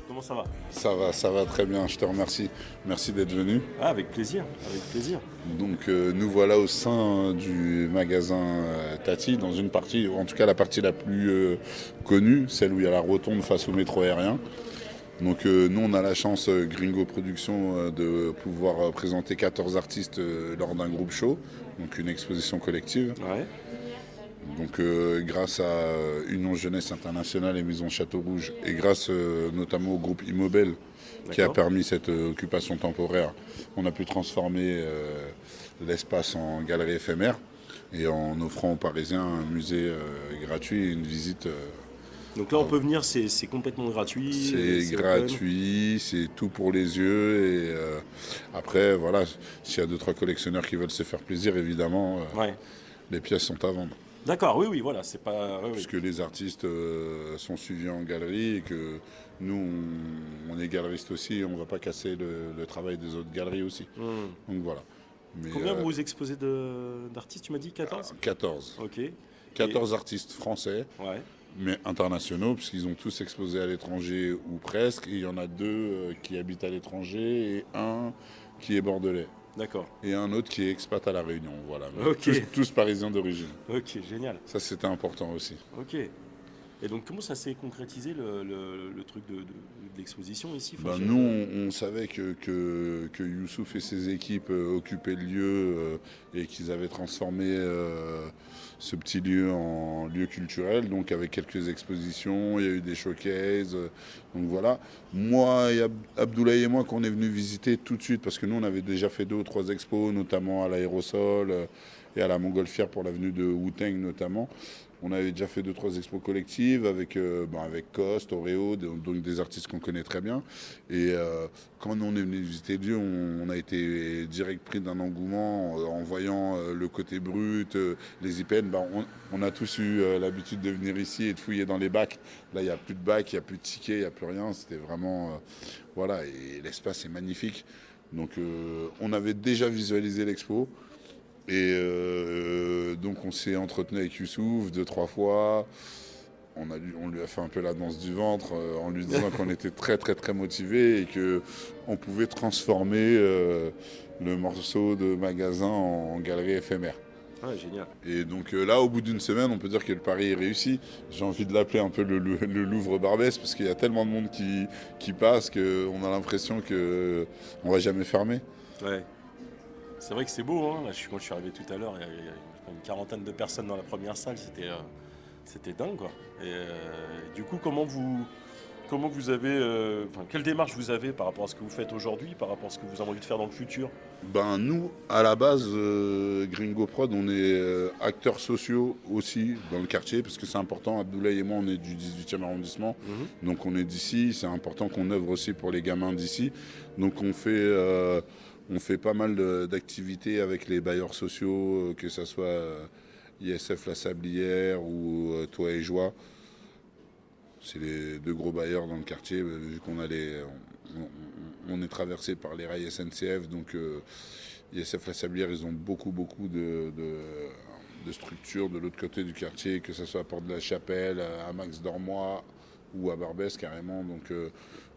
Comment ça va? Ça va très bien, je te remercie. Merci d'être venu. Ah, avec plaisir, avec plaisir. Donc nous voilà au sein du magasin Tati, dans une partie, en tout cas la partie la plus connue, celle où il y a la rotonde face au métro aérien. Donc nous on a la chance, Gringo Productions, de pouvoir présenter 14 artistes lors d'un groupe show, donc une exposition collective. Ouais. Donc grâce à Union Jeunesse Internationale et Maison Château Rouge, et grâce notamment au groupe Immobel qui a permis cette occupation temporaire, on a pu transformer l'espace en galerie éphémère et en offrant aux Parisiens un musée gratuit et une visite. Donc là on peut venir, c'est complètement gratuit. C'est gratuit, c'est tout pour les yeux et après voilà, s'il y a 2-3 collectionneurs qui veulent se faire plaisir, évidemment, Ouais. les pièces sont à vendre. D'accord, oui, oui, voilà, c'est pas. Oui, oui. Puisque les artistes sont suivis en galerie et que nous, on est galeriste aussi et on ne va pas casser le travail des autres galeries aussi. Donc voilà. Mais, Combien vous exposez d'artistes, tu m'as dit 14? 14. Ok. 14 artistes français, Ouais. mais internationaux, puisqu'ils ont tous exposé à l'étranger ou presque. Et il y en a 2 qui habitent à l'étranger et un qui est bordelais. D'accord. Et un autre qui est expat à La Réunion. Voilà. Mais Ok. tous parisiens d'origine. Ok, génial. Ça, c'était important aussi. Ok. Et donc comment ça s'est concrétisé le truc de l'exposition ici? Enfin, Ben, nous, on savait que Youssouf et ses équipes occupaient le lieu et qu'ils avaient transformé ce petit lieu en lieu culturel, donc avec quelques expositions, il y a eu des showcases, donc voilà. Moi et Abdoulaye et moi, qu'on est venus visiter tout de suite, parce que nous, on avait déjà fait 2 ou 3 expos, notamment à l'Aérosol et à la Montgolfière pour l'avenue de Wu-Tang notamment. On avait déjà fait 2-3 expos collectives avec Cost, Oreo, donc des artistes qu'on connaît très bien. Et quand on est venu visiter le lieu, on a été direct pris d'un engouement en voyant le côté brut, les IPN. On a tous eu l'habitude de venir ici et de fouiller dans les bacs. Là, il n'y a plus de bacs, il n'y a plus de tickets, il n'y a plus rien. C'était vraiment... voilà, et l'espace est magnifique. Donc on avait déjà visualisé l'expo. Et donc on s'est entretenu avec Youssouf 2-3 fois. On lui a fait un peu la danse du ventre en lui disant qu'on était très très très motivés et qu'on pouvait transformer le morceau de magasin en galerie éphémère. Ouais, génial. Et donc là, au bout d'une semaine, on peut dire que le pari est réussi. J'ai envie de l'appeler un peu le Louvre Barbès parce qu'il y a tellement de monde qui passe qu'on a l'impression qu'on ne va jamais fermer. Ouais. C'est vrai que c'est beau, hein. Là, quand je suis arrivé tout à l'heure, il y a une quarantaine de personnes dans la première salle, c'était dingue, quoi. Et du coup, comment vous avez, quelle démarche vous avez par rapport à ce que vous faites aujourd'hui, par rapport à ce que vous avez envie de faire dans le futur? Ben nous, à la base, Gringo Prod, on est acteurs sociaux aussi dans le quartier, parce que c'est important. Abdoulaye et moi, on est du 18e arrondissement, donc on est d'ici. C'est important qu'on œuvre aussi pour les gamins d'ici. Donc on fait pas mal d'activités avec les bailleurs sociaux, que ce soit ISF La Sablière ou Toi et Joie. C'est les 2 gros bailleurs dans le quartier, vu qu'on on est traversé par les rails SNCF. Donc ISF La Sablière, ils ont beaucoup de structures de l'autre côté du quartier, que ce soit à Porte de la Chapelle, à Max Dormois ou à Barbès carrément. Donc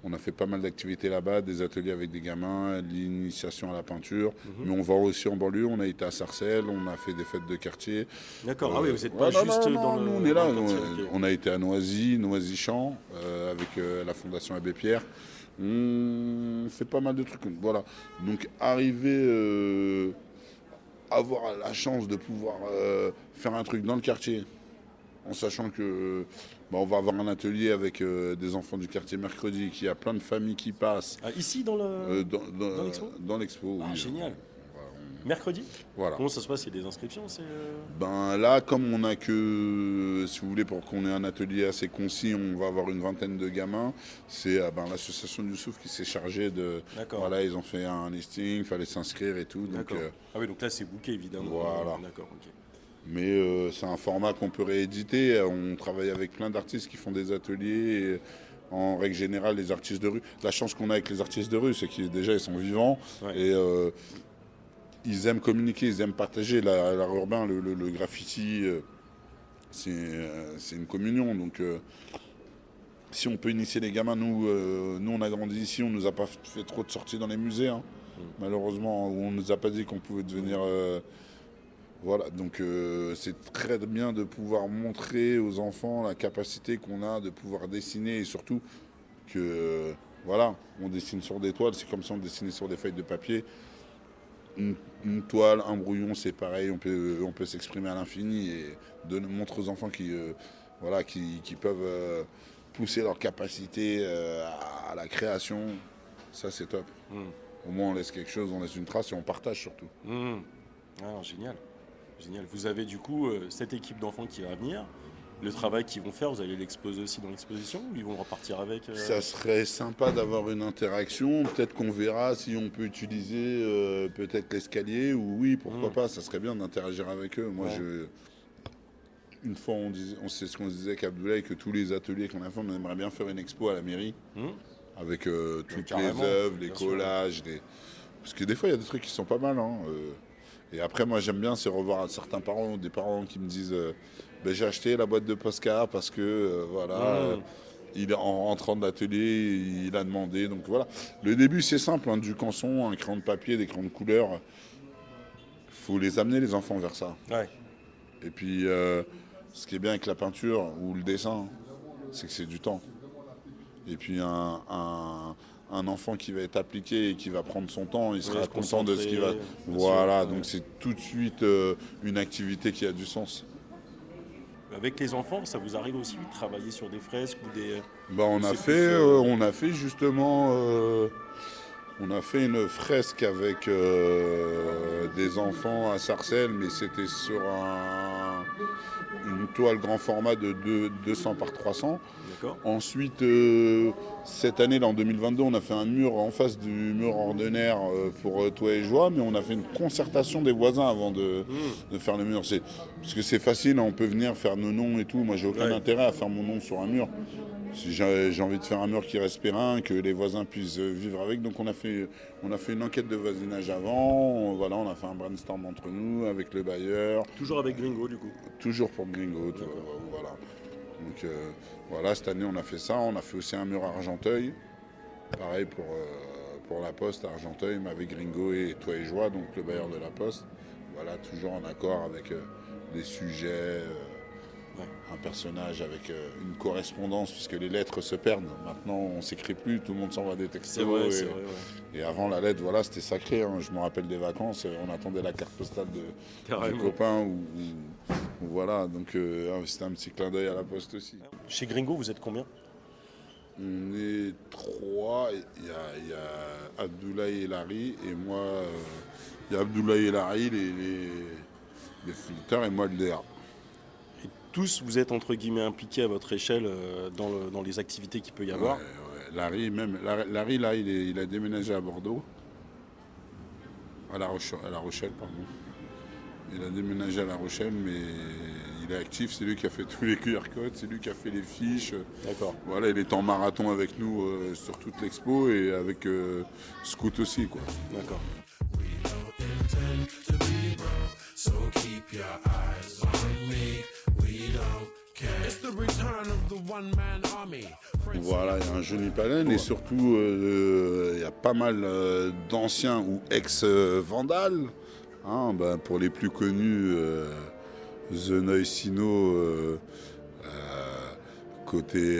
on a fait pas mal d'activités là-bas, des ateliers avec des gamins, l'initiation à la peinture. Mais on va aussi en banlieue, on a été à Sarcelles, on a fait des fêtes de quartier. D'accord, ah oui, vous n'êtes pas juste dans le... Nous on est là, dans le quartier, ok. on a été à Noisy-Champs avec la Fondation Abbé Pierre. On fait pas mal de trucs, voilà. Donc arriver, avoir la chance de pouvoir faire un truc dans le quartier, en sachant que on va avoir un atelier avec des enfants du quartier mercredi, qu'il y a plein de familles qui passent. Ah, ici, dans l'expo? Dans l'expo, Ah, oui. génial. Voilà, Mercredi? voilà. Comment ça se passe? Il y a des inscriptions? Ben là, comme on a que, si vous voulez, pour qu'on ait un atelier assez concis, on va avoir une vingtaine de gamins. C'est l'association Youssouf qui s'est chargée de... D'accord. Voilà, ils ont fait un listing, il fallait s'inscrire et tout. Donc, D'accord. Ah oui, donc là, c'est booké, évidemment. Voilà. D'accord, ok. mais c'est un format qu'on peut rééditer. On travaille avec plein d'artistes qui font des ateliers en règle générale, les artistes de rue. La chance qu'on a avec les artistes de rue, c'est qu'ils déjà ils sont vivants et ils aiment communiquer, ils aiment partager. L'art urbain, le graffiti, c'est une communion. Donc, si on peut initier les gamins, nous on a grandi ici, on nous a pas fait trop de sorties dans les musées, hein. Malheureusement, on nous a pas dit qu'on pouvait devenir... voilà, donc c'est très bien de pouvoir montrer aux enfants la capacité qu'on a de pouvoir dessiner et surtout que, voilà, on dessine sur des toiles, c'est comme si on dessinait sur des feuilles de papier. Une toile, un brouillon, c'est pareil, on peut s'exprimer à l'infini et montrer aux enfants qui peuvent pousser leur capacité à la création. Ça, c'est top. Au moins, on laisse quelque chose, on laisse une trace et on partage surtout. Ah, génial. Génial. Vous avez du coup cette équipe d'enfants qui va venir. Le travail qu'ils vont faire, vous allez l'exposer aussi dans l'exposition ou ils vont repartir avec Ça serait sympa d'avoir une interaction. Peut-être qu'on verra si on peut utiliser peut-être l'escalier ou oui, pourquoi pas. Ça serait bien d'interagir avec eux. Moi, une fois, c'est ce qu'on se disait qu'Abdoulaye, que tous les ateliers qu'on a fait, on aimerait bien faire une expo à la mairie avec toutes les œuvres, les collages. Parce que des fois, il y a des trucs qui sont pas mal. Hein. Et après, moi, j'aime bien, c'est revoir certains parents, des parents qui me disent j'ai acheté la boîte de Posca parce que, il est en rentrant de l'atelier, il a demandé. Donc voilà. Le début, c'est simple, hein, du canson, un crayon de papier, des crayons de couleur. Il faut les amener, les enfants, vers ça. Ouais. Et puis, ce qui est bien avec la peinture ou le dessin, c'est que c'est du temps. Et puis, un enfant qui va être appliqué et qui va prendre son temps, il sera content de ce qu'il va... Voilà, donc c'est tout de suite une activité qui a du sens. Avec les enfants, ça vous arrive aussi de travailler sur des fresques ou des... On a fait justement... on a fait une fresque avec des enfants à Sarcelles, mais c'était sur une toile grand format de 200 par 300. D'accord. Ensuite, cette année, là, en 2022, on a fait un mur en face du mur ordinaire pour Toit et Joie, mais on a fait une concertation des voisins avant de faire le mur. Parce que c'est facile, on peut venir faire nos noms et tout. Moi, j'ai aucun intérêt à faire mon nom sur un mur. Si j'ai envie de faire un mur qui reste périn, que les voisins puissent vivre avec. Donc on a fait une enquête de voisinage avant. On a fait un brainstorm entre nous avec le bailleur. Toujours avec Gringo du coup. Toujours pour Gringo. Voilà. Donc cette année on a fait ça. On a fait aussi un mur à Argenteuil. Pareil pour la Poste à Argenteuil, mais avec Gringo et Toi et Joie, donc le bailleur de la Poste. Voilà, toujours en accord avec des sujets. Un personnage avec une correspondance, puisque les lettres se perdent. Maintenant, on ne s'écrit plus, tout le monde s'envoie des textos. C'est vrai, et avant, la lettre, c'était sacré. Hein. Je me rappelle des vacances, on attendait la carte postale du copain. Voilà, donc c'était un petit clin d'œil à la poste aussi. Chez Gringo, vous êtes combien? On est 3. Il y a Abdoulaye et Larry, et moi, il y a Abdoulaye et Larry, les flûteurs, et moi, le DA. Tous, vous êtes entre guillemets impliqués à votre échelle dans les activités qu'il peut y avoir. Larry, là, il a déménagé à Bordeaux, à La Rochelle, pardon. Il a déménagé à La Rochelle, mais il est actif. C'est lui qui a fait tous les QR codes, c'est lui qui a fait les fiches. D'accord. Voilà, il est en marathon avec nous sur toute l'expo et avec Scout aussi, quoi. D'accord. Voilà, il y a un joli panel et surtout il y a pas mal d'anciens ou ex-vandales. Hein, pour les plus connus, The Noisino, côté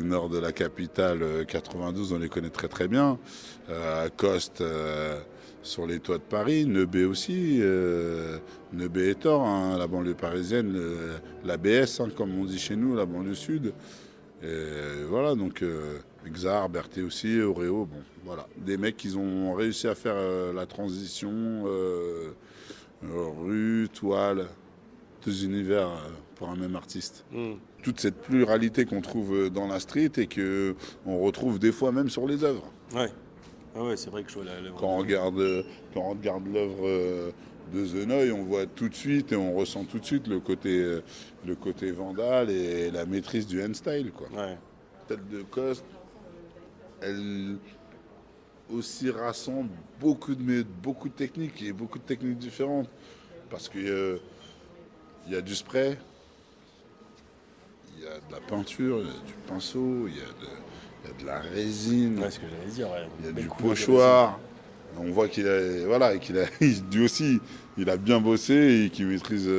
nord de la capitale, 92, on les connaît très très bien. Coste sur les toits de Paris, Neubé aussi, Neubé et Thor, hein, la banlieue parisienne, la BS, hein, comme on dit chez nous, la banlieue sud. Et voilà, donc Xar, Berthet aussi, Oreo, bon, voilà. Des mecs qui ont réussi à faire la transition rue, toile, deux univers pour un même artiste. Toute cette pluralité qu'on trouve dans la street et qu'on retrouve des fois même sur les œuvres. Ouais. Ah ouais, c'est vrai que je vois quand on regarde l'œuvre de Zenoy, on voit tout de suite et on ressent tout de suite le côté vandale et la maîtrise du hand-style, quoi. Ouais. tête de Coste, elle aussi rassemble beaucoup de techniques et beaucoup de techniques différentes. Parce qu'il y a du spray, il y a de la peinture, il y a du pinceau, il y a de la résine, Ouais, ce que j'allais dire, ouais. il y a Belle du couleur de pochoir. On voit lui aussi, il a bien bossé et qu'il maîtrise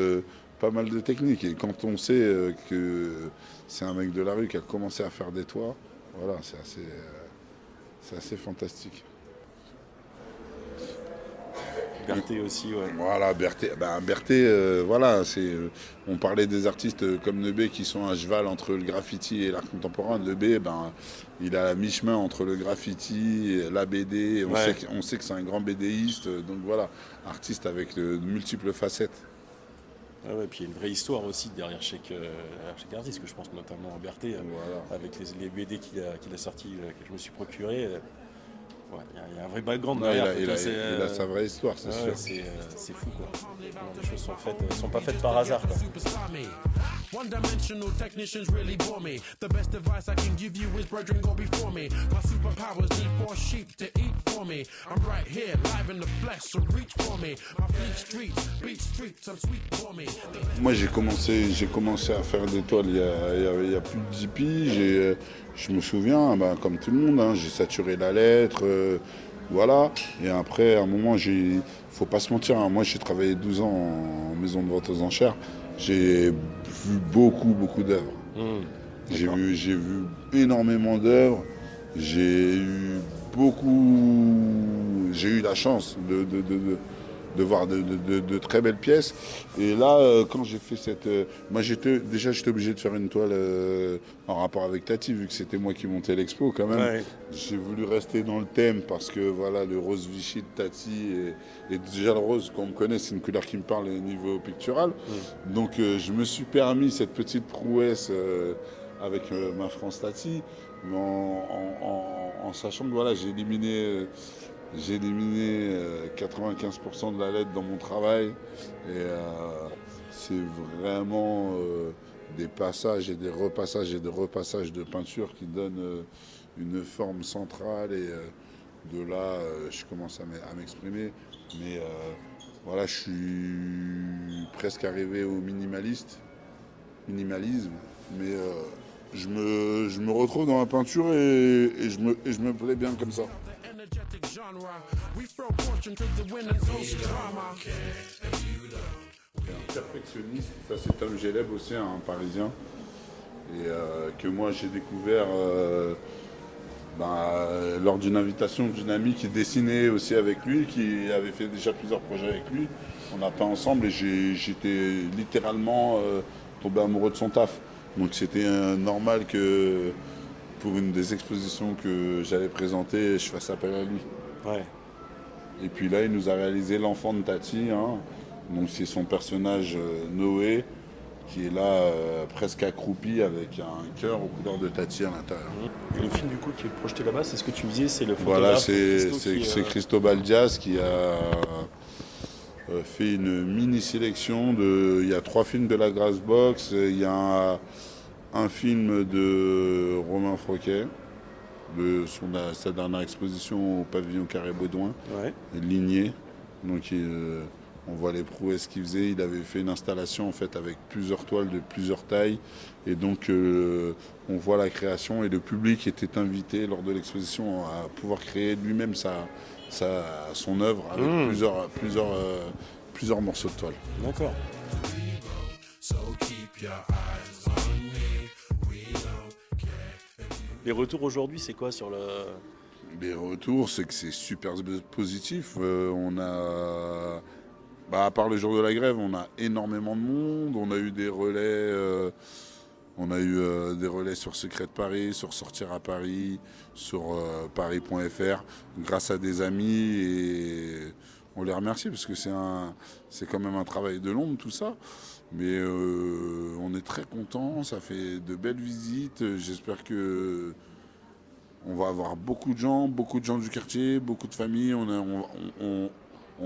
pas mal de techniques. Et quand on sait que c'est un mec de la rue qui a commencé à faire des toits, voilà, c'est assez fantastique. Berthet aussi, ouais. Voilà, Berthet, voilà, on parlait des artistes comme Nebé qui sont à cheval entre le graffiti et l'art contemporain. Nebé, il est à mi-chemin entre le graffiti et la BD. On sait que c'est un grand BDiste, donc voilà, artiste avec de multiples facettes. Ah ouais, puis il y a une vraie histoire aussi derrière chaque artiste, que je pense notamment à Berthet, Voilà. avec les BD qu'il a sortis, que je me suis procuré. Ouais, il y a un vrai background Non, derrière. il a sa vraie histoire, c'est sûr. C'est fou, quoi. Les choses sont pas faites par hasard, quoi. One-dimensional technicians really bore me. The best advice I can give you is brethren go before me. My superpowers need 4 sheep to eat for me. I'm right here, live in the flesh, so reach for me. My fleet streets, beat streets, I'm sweet for me. Moi, j'ai commencé à faire des toiles il y a plus de 10 piges. Je me souviens, comme tout le monde, hein, j'ai saturé la lettre, voilà. Et après, à un moment, faut pas se mentir, hein, moi j'ai travaillé 12 ans en maison de vente aux enchères. J'ai vu beaucoup d'œuvres. J'ai vu énormément d'œuvres. J'ai eu la chance de voir de très belles pièces. Et là, quand j'ai fait moi, j'étais obligé de faire une toile en rapport avec Tati, vu que c'était moi qui montais l'expo quand même. Ouais. J'ai voulu rester dans le thème parce que voilà, le rose Vichy de Tati et déjà le rose, qu'on me connaît, c'est une couleur qui me parle au niveau pictural. Donc je me suis permis cette petite prouesse avec ma France Tati, mais en sachant que voilà, j'ai éliminé 95% de la lettre dans mon travail. Et c'est vraiment des passages et des repassages de peinture qui donnent une forme centrale. Et de là, je commence à m'exprimer. Mais voilà, je suis presque arrivé au minimalisme. Mais je me retrouve dans la peinture et je me plais bien comme ça. Energetic genre. We throw fortune to the winners, host drama. Un perfectionniste, ça c'est Tom Geleb aussi, un Parisien, et que moi j'ai découvert lors d'une invitation d'une amie qui dessinait aussi avec lui, qui avait fait déjà plusieurs projets avec lui. On a peint ensemble et j'étais littéralement tombé amoureux de son taf. Donc c'était normal que pour une des expositions que j'allais présenter, je fasse appel à lui. Ouais. Et puis là, il nous a réalisé l'enfant de Tati. Hein. Donc c'est son personnage Noé qui est là presque accroupi avec un cœur aux couleurs de Tati à l'intérieur. Et le film du coup qui est projeté là-bas, c'est ce que tu me disais, c'est le photographe. Voilà, Christo c'est Cristobal Diaz qui a fait une mini sélection il y a 3 films de la Grass Box, il y a un film de Romain Froquet, de sa dernière exposition au pavillon Carré Baudouin, Ligné. Donc on voit les prouesses qu'il faisait. Il avait fait une installation en fait avec plusieurs toiles de plusieurs tailles. Et donc on voit la création et le public était invité lors de l'exposition à pouvoir créer lui-même son œuvre avec plusieurs morceaux de toile. D'accord. Les retours aujourd'hui, c'est quoi sur le... Les retours, c'est que c'est super positif. On a, à part le jour de la grève, on a énormément de monde. On a eu des relais, sur Secret de Paris, sur Sortir à Paris, sur Paris.fr, grâce à des amis. Et on les remercie parce que c'est quand même un travail de l'ombre tout ça. Mais on est très contents, ça fait de belles visites. J'espère que on va avoir beaucoup de gens du quartier, beaucoup de familles. On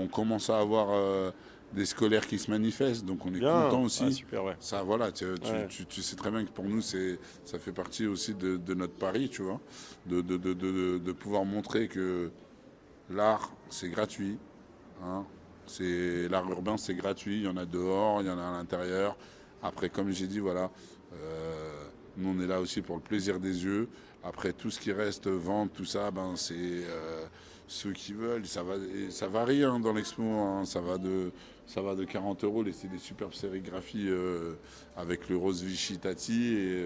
commence à avoir des scolaires qui se manifestent, donc on est Bien. content aussi. Ah, super, ouais. Ça, voilà, tu Ouais. sais très bien que pour nous, ça fait partie aussi de notre pari, tu vois, de pouvoir montrer que l'art, c'est gratuit. Hein. L'art urbain, c'est gratuit. Il y en a dehors, il y en a à l'intérieur. Après, comme j'ai dit, voilà, nous, on est là aussi pour le plaisir des yeux. Après, tout ce qui reste, vente, tout ça, ben, c'est ceux qui veulent. Ça varie hein, dans l'expo. Hein. Ça va de 40 €, c'est des superbes sérigraphies avec le rose Vichy Tati, et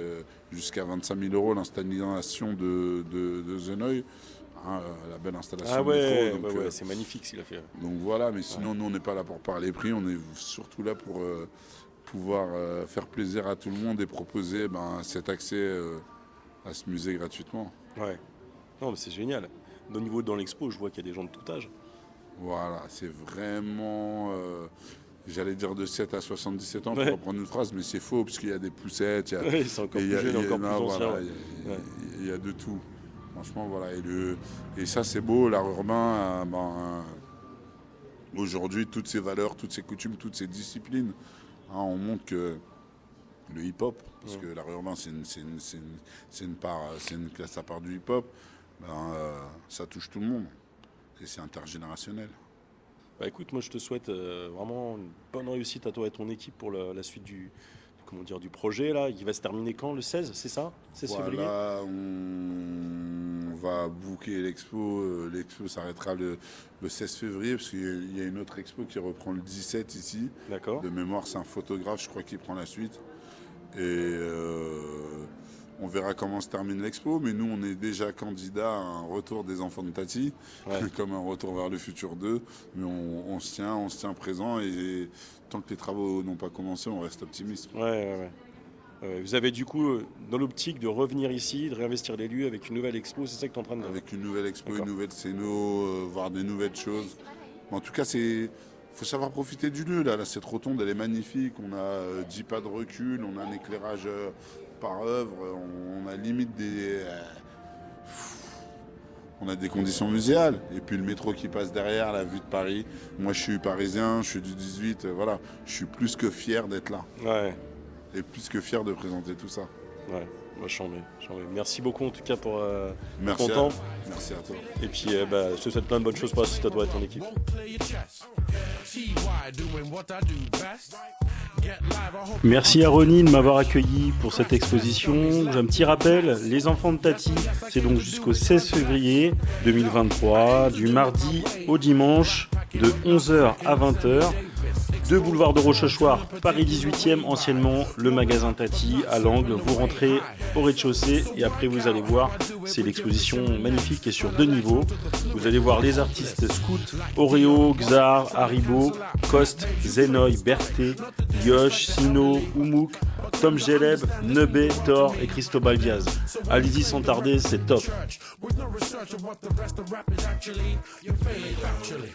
jusqu'à 25 000 € l'installation de Zenoy. Hein, la belle installation Ah de ouais, métro, donc, ouais, c'est magnifique ce qu'il a fait. donc voilà, mais sinon nous on n'est pas là pour parler prix, on est surtout là pour pouvoir faire plaisir à tout le monde et proposer cet accès à ce musée gratuitement. Ouais. Non, mais c'est génial. Au niveau dans l'expo, je vois qu'il y a des gens de tout âge. Voilà, c'est vraiment, j'allais dire de 7 à 77 ans Ouais. pour reprendre une phrase, mais c'est faux parce qu'il y a des poussettes, Ouais, c'est encore et plus jeune, encore plus non, ancien. voilà, Ouais. Ouais. il y a de tout. Franchement, voilà. Et ça, c'est beau, l'art urbain. Aujourd'hui, toutes ces valeurs, toutes ces coutumes, toutes ces disciplines, hein, on montre que le hip-hop, parce que l'art urbain, c'est une part, c'est une classe à part du hip-hop, ça touche tout le monde. Et c'est intergénérationnel. Bah écoute, moi je te souhaite vraiment une bonne réussite à toi et ton équipe pour la suite du projet là, qui va se terminer quand? Le 16, c'est ça? 16 février? Voilà, on va booker l'expo. L'expo s'arrêtera le 16 février, parce qu'il y a une autre expo qui reprend le 17 ici. D'accord. De mémoire, c'est un photographe, je crois, qui prend la suite. Et on verra comment se termine l'expo, mais nous, on est déjà candidat à un retour des enfants de Tati, Ouais. comme un retour vers le futur 2. Mais on se tient présent, et tant que les travaux n'ont pas commencé, on reste optimiste. Ouais. Vous avez du coup, dans l'optique de revenir ici, de réinvestir les lieux avec une nouvelle expo, c'est ça que tu es en train de dire? Avec une nouvelle expo, D'accord. une nouvelle scéno, voir des nouvelles choses. Mais en tout cas, faut savoir profiter du lieu. Là, cette rotonde, elle est magnifique. On a 10 pas de recul, on a un éclairage par œuvre, on a limite on a des conditions muséales. Et puis le métro qui passe derrière, la vue de Paris. Moi, je suis parisien, je suis du 18. Voilà, je suis plus que fier d'être là. Ouais, Et plus que fier de présenter tout ça. ouais. Moi, j'en ai. Merci beaucoup en tout cas pour Merci, ton temps. merci à toi. Et puis, je te souhaite plein de bonnes choses pour la suite à toi et ton équipe. Won't clear your chest. TY doing what I do best. Get live, I hope. Merci à Ronnie de m'avoir accueilli pour cette exposition. J'ai un petit rappel, Les Enfants de Tati, c'est donc jusqu'au 16 février 2023, du mardi au dimanche, de 11h à 20h. 2 boulevard de Rochechouart, Paris 18e, anciennement le magasin Tati, à l'angle. Vous rentrez au rez-de-chaussée et après vous allez voir, c'est l'exposition magnifique qui est sur 2 niveaux. Vous allez voir les artistes Scout, Oreo, Xar, Haribo, Cost, Zenoy, Berthe, Yosh, Sino, Oumouk, Tom Geleb, Nebé, Thor et Cristobal Diaz. Allez-y sans tarder, c'est top. With no research of what the rest of rap is actually, you feel it factually.